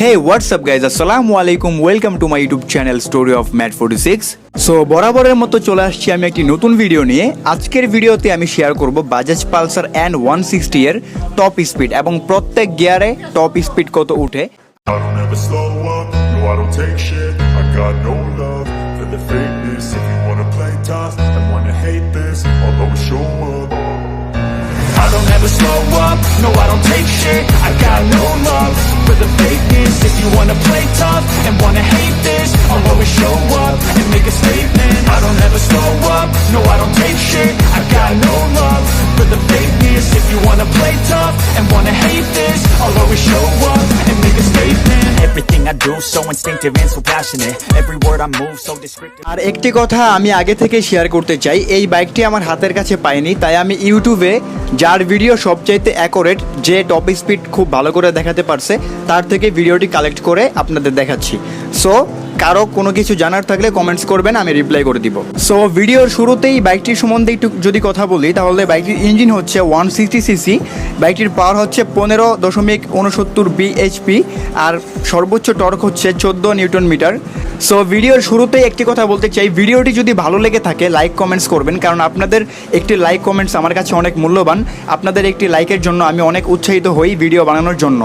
Hey, what's up guys? Assalamu alaikum. Welcome to my YouTube channel Story of Mad46. So বরাবরের মতো চলে আসছি আমি একটি নতুন ভিডিও নিয়ে। আজকের ভিডিওতে আমি শেয়ার করব বাজাজ পালসার N160 এর টপ স্পিড এবং প্রত্যেক গিয়ারে টপ স্পিড কত উঠে। I don't ever slow up, no I don't take shit. I got no love for the fakeness. If you wanna play tough and wanna hate this, I'll always show up and make a statement. I don't ever slow up, no I don't take shit. I got no love for the fakeness. If you wanna play tough and wanna hate this, I'll always show up and make a statement. Everything I do so instinctive and so passionate. Every word I move so descriptive. আর একটি কথা আমি আগে থেকে share করতে চাই, এই বাইকটি আমার হাতের কাছে পাইনি, তাই আমি ইউটিউবে যার ভিডিও সবচাইতে অ্যাকুরেট, যে টপ স্পিড খুব ভালো করে দেখাতে পারছে, তার থেকে ভিডিওটি কালেক্ট করে আপনাদের দেখাচ্ছি। সো কারো কোনো কিছু জানার থাকলে কমেন্টস করবেন, আমি রিপ্লাই করে দিব। সো ভিডিওর শুরুতেই বাইকটির সম্বন্ধে একটু যদি কথা বলি, তাহলে বাইকটির ইঞ্জিন হচ্ছে 160cc, বাইকটির পাওয়ার হচ্ছে 15.69 bhp, আর সর্বোচ্চ টর্ক হচ্ছে 14 নিউটন মিটার। সো ভিডিওর শুরুতেই একটি কথা বলতে চাই, ভিডিওটি যদি ভালো লেগে থাকে লাইক কমেন্টস করবেন, কারণ আপনাদের একটি লাইক কমেন্টস আমার কাছে অনেক মূল্যবান। আপনাদের একটি লাইকের জন্য আমি অনেক উৎসাহিত হই ভিডিও বানানোর জন্য।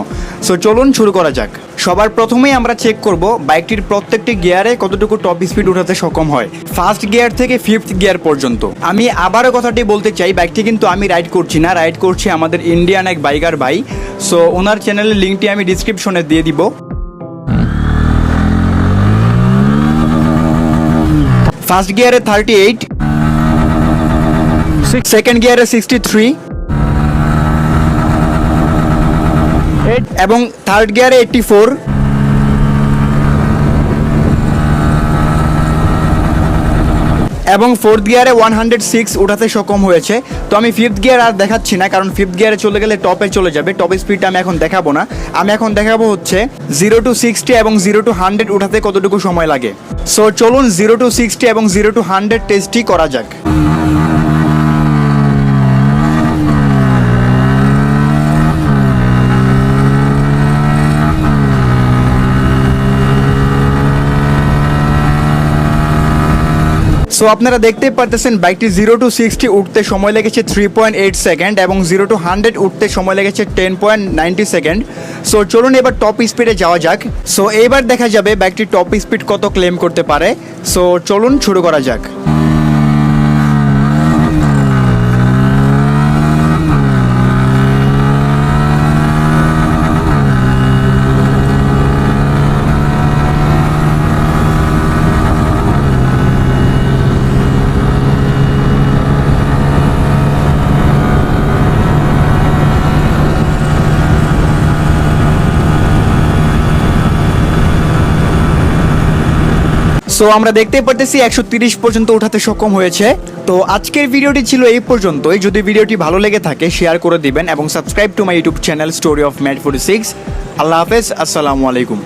সো চলুন শুরু করা যাক। সবার প্রথমেই আমরা চেক করব বাইকটির প্রত্যেকটি গিয়ারে কতটুকু টপ স্পিড উঠাতে সক্ষম হয়, ফার্স্ট গিয়ার থেকে ফিফথ গিয়ার পর্যন্ত। আমি আবারও কথাটি বলতে চাই, বাইকটি কিন্তু আমি রাইড করছি না, রাইড করছি আমাদের ইন্ডিয়ান এক বাইকার ভাই। সো ওনার চ্যানেলের লিঙ্কটি আমি ডিসক্রিপশনে দিয়ে দিব। ফার্স্ট গিয়ারে 38, সেকেন্ড গিয়ারে 63 এবং থার্ড গিয়ারে 84 এবং ফোর্থ গিয়ারে 106 উঠাতে সক্ষম হয়েছে। তো আমি ফিফথ গিয়ার আর দেখাচ্ছি না, কারণ ফিফথ গিয়ারে চলে গেলে টপে চলে যাবে। টপ স্পিডটা আমি এখন দেখাবো না, আমি এখন দেখাবো হচ্ছে 0 to 60 এবং 0 to 100 উঠাতে কতটুকু সময় লাগে। সো চলুন 0 to 60 এবং 0 to 100 টেস্টই করা যাক। সো আপনারা দেখতেই পারতেছেন বাইকটি 0 to 60 উঠতে সময় লেগেছে 3.8 সেকেন্ড এবং 0 to 100 উঠতে সময় লেগেছে 10.90 সেকেন্ড। সো চলুন এবার টপ স্পিডে যাওয়া যাক। সো এইবার দেখা যাবে বাইকটির টপ স্পিড কত ক্লেম করতে পারে। সো চলুন শুরু করা যাক। সো আমরা দেখতে পারতেছি 130 পর্যন্ত উঠাতে সক্ষম হয়েছে। তো আজকের ভিডিওটি ছিল এই পর্যন্তই। যদি ভিডিওটি ভালো লেগে থাকে শেয়ার করে দিবেন এবং subscribe to my YouTube channel story of mad 46। আল্লাহ হাফেজ, আসসালামু আলাইকুম।